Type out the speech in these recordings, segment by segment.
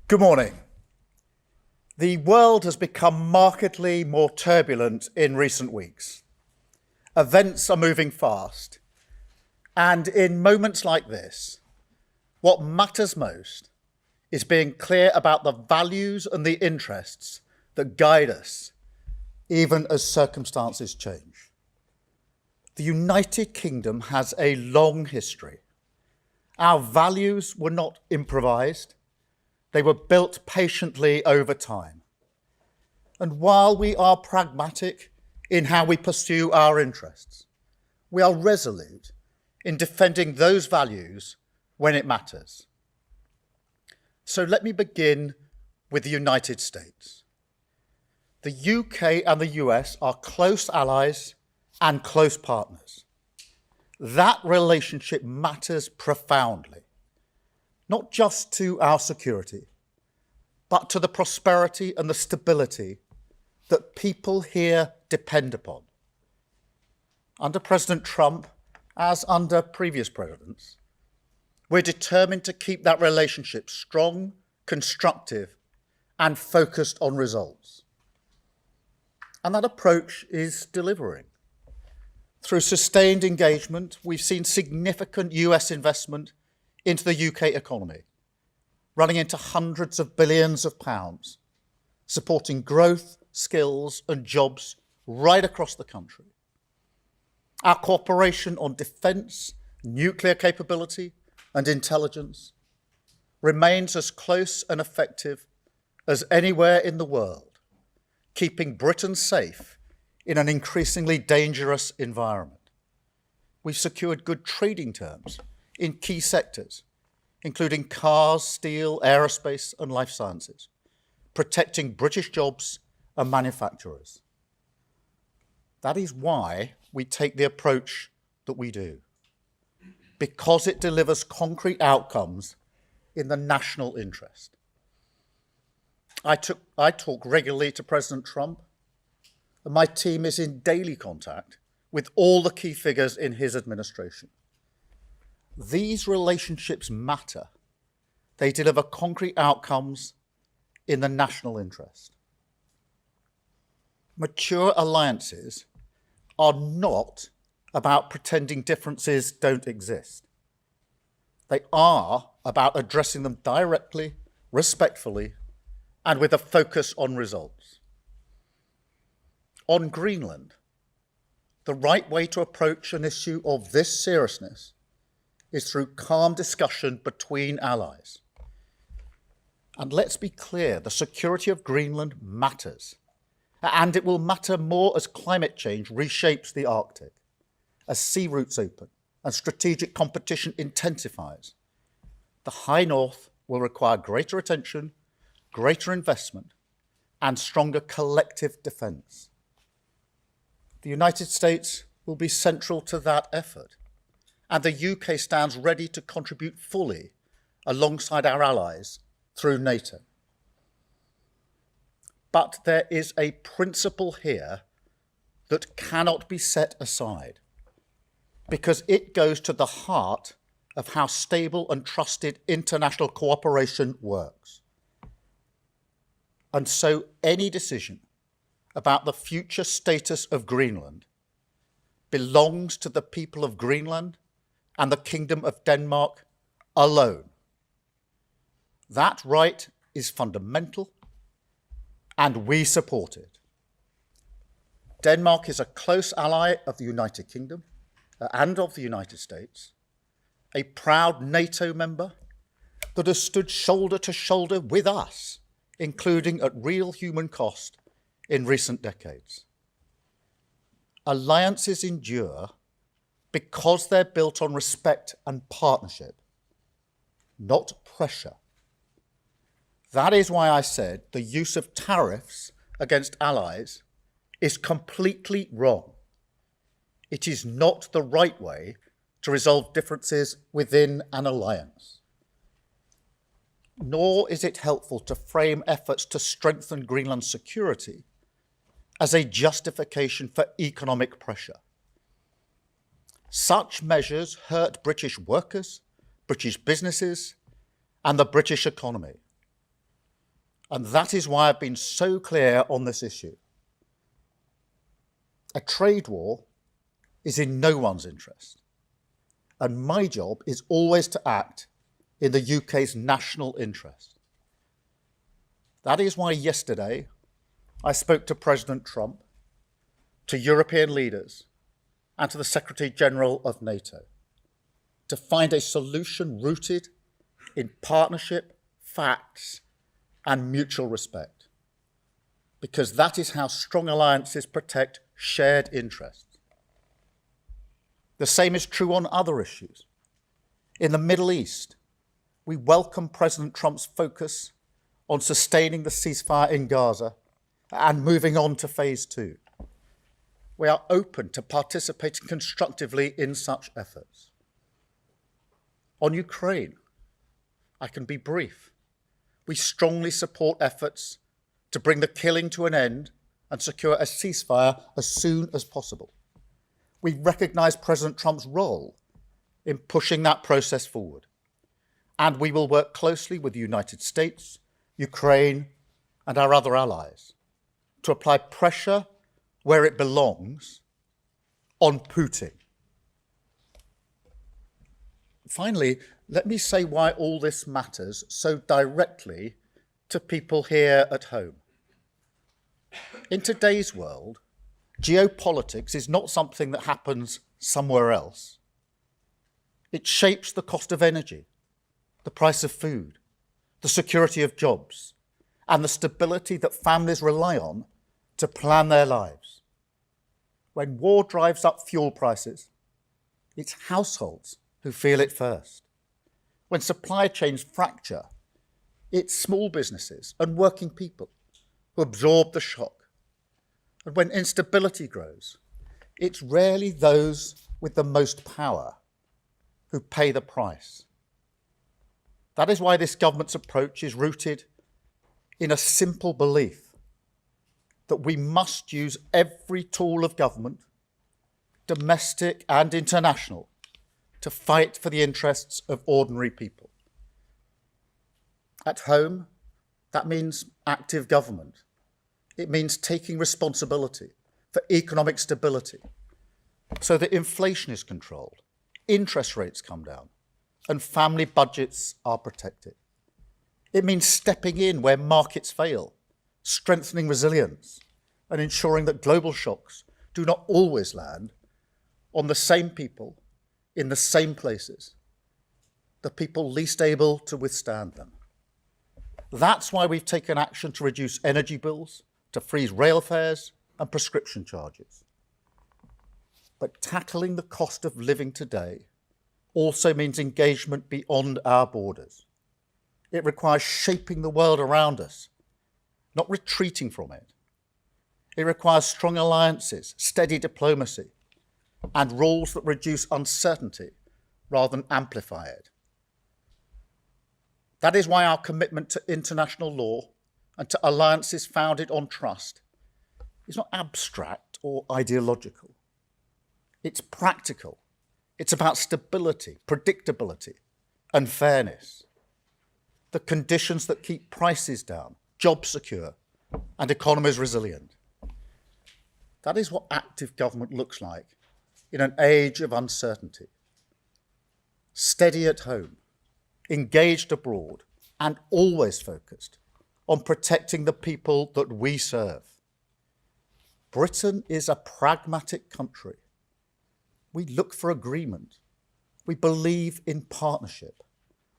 Good morning. The world has become markedly more turbulent in recent weeks. Events are moving fast. And in moments like this, what matters most is being clear about the values and the interests that guide us, even as circumstances change. The United Kingdom has a long history. Our values were not improvised. They were built patiently over time. And while we are pragmatic in how we pursue our interests, we are resolute in defending those values when it matters. So let me begin with the United States. The UK and the US are close allies and close partners. That relationship matters profoundly, not just to our security, but to the prosperity and the stability that people here depend upon. Under President Trump, as under previous presidents, we're determined to keep that relationship strong, constructive, and focused on results. And that approach is delivering. Through sustained engagement, we've seen significant US investment into the UK economy, running into hundreds of billions of pounds, supporting growth, skills, and jobs right across the country. Our cooperation on defence, nuclear capability, and intelligence remains as close and effective as anywhere in the world, keeping Britain safe in an increasingly dangerous environment. We've secured good trading terms in key sectors, including cars, steel, aerospace, and life sciences, protecting British jobs and manufacturers. That is why we take the approach that we do, because it delivers concrete outcomes in the national interest. I talk regularly to President Trump, and my team is in daily contact with all the key figures in his administration. These relationships matter. They deliver concrete outcomes in the national interest. Mature alliances are not about pretending differences don't exist. They are about addressing them directly, respectfully, and with a focus on results. On Greenland, the right way to approach an issue of this seriousness is through calm discussion between allies. And let's be clear, the security of Greenland matters. And it will matter more as climate change reshapes the Arctic, as sea routes open and strategic competition intensifies. The High North will require greater attention, greater investment, and stronger collective defence. The United States will be central to that effort, and the UK stands ready to contribute fully alongside our allies through NATO. But there is a principle here that cannot be set aside, because it goes to the heart of how stable and trusted international cooperation works. And so any decision about the future status of Greenland belongs to the people of Greenland and the Kingdom of Denmark alone. That right is fundamental, and we support it. Denmark is a close ally of the United Kingdom and of the United States, a proud NATO member that has stood shoulder to shoulder with us, including at real human cost in recent decades. Alliances endure because they're built on respect and partnership, not pressure. That is why I said the use of tariffs against allies is completely wrong. It is not the right way to resolve differences within an alliance. Nor is it helpful to frame efforts to strengthen Greenland's security as a justification for economic pressure. Such measures hurt British workers, British businesses, and the British economy. And that is why I've been so clear on this issue. A trade war is in no one's interest. And my job is always to act in the UK's national interest. That is why yesterday I spoke to President Trump, to European leaders, and to the Secretary General of NATO to find a solution rooted in partnership, facts, and mutual respect. Because that is how strong alliances protect shared interests. The same is true on other issues. In the Middle East, we welcome President Trump's focus on sustaining the ceasefire in Gaza and moving on to phase 2. We are open to participating constructively in such efforts. On Ukraine, I can be brief. We strongly support efforts to bring the killing to an end and secure a ceasefire as soon as possible. We recognise President Trump's role in pushing that process forward. And we will work closely with the United States, Ukraine, and our other allies to apply pressure where it belongs on Putin. Finally, let me say why all this matters so directly to people here at home. In today's world, geopolitics is not something that happens somewhere else. It shapes the cost of energy, the price of food, the security of jobs, and the stability that families rely on to plan their lives. When war drives up fuel prices, it's households who feel it first. When supply chains fracture, it's small businesses and working people who absorb the shock. And when instability grows, it's rarely those with the most power who pay the price. That is why this government's approach is rooted in a simple belief that we must use every tool of government, domestic and international, to fight for the interests of ordinary people. At home, that means active government. It means taking responsibility for economic stability so that inflation is controlled, interest rates come down, and family budgets are protected. It means stepping in where markets fail, strengthening resilience, and ensuring that global shocks do not always land on the same people in the same places, the people least able to withstand them. That's why we've taken action to reduce energy bills, to freeze rail fares and prescription charges. But tackling the cost of living today also means engagement beyond our borders. It requires shaping the world around us, not retreating from it. It requires strong alliances, steady diplomacy, and rules that reduce uncertainty rather than amplify it. That is why our commitment to international law and to alliances founded on trust is not abstract or ideological. It's practical. It's about stability, predictability, and fairness. The conditions that keep prices down, jobs secure, and economies resilient. That is what active government looks like in an age of uncertainty. Steady at home, engaged abroad, and always focused on protecting the people that we serve. Britain is a pragmatic country. We look for agreement. We believe in partnership.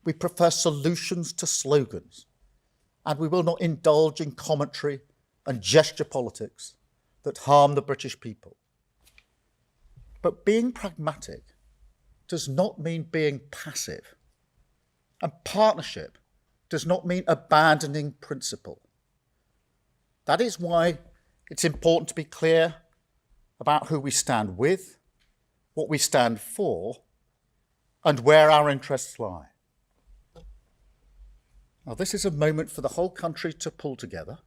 We prefer solutions to slogans. And we will not indulge in commentary and gesture politics that harm the British people. But being pragmatic does not mean being passive. And partnership does not mean abandoning principle. That is why it's important to be clear about who we stand with, what we stand for, and where our interests lie. Now, this is a moment for the whole country to pull together.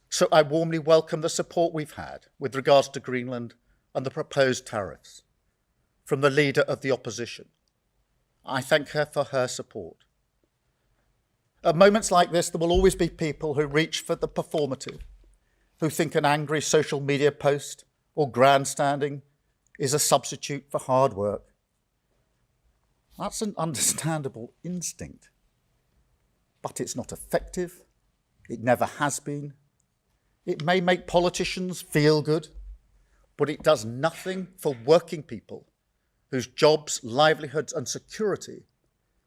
So I warmly welcome the support we've had with regards to Greenland and the proposed tariffs from the leader of the opposition. I thank her for her support. At moments like this, there will always be people who reach for the performative, who think an angry social media post or grandstanding is a substitute for hard work. That's an understandable instinct, but it's not effective. It never has been. It may make politicians feel good, but it does nothing for working people whose jobs, livelihoods, and security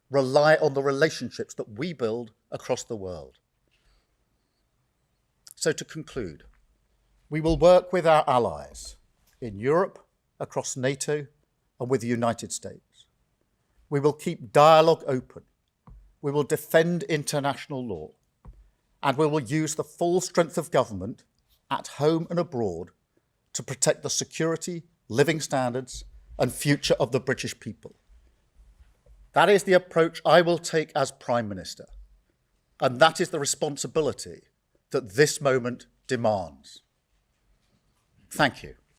rely on the relationships that we build across the world. So to conclude, we will work with our allies in Europe, across NATO, and with the United States. We will keep dialogue open. We will defend international law, and we will use the full strength of government at home and abroad to protect the security, living standards, and future of the British people. That is the approach I will take as Prime Minister, and that is the responsibility that this moment demands. Thank you.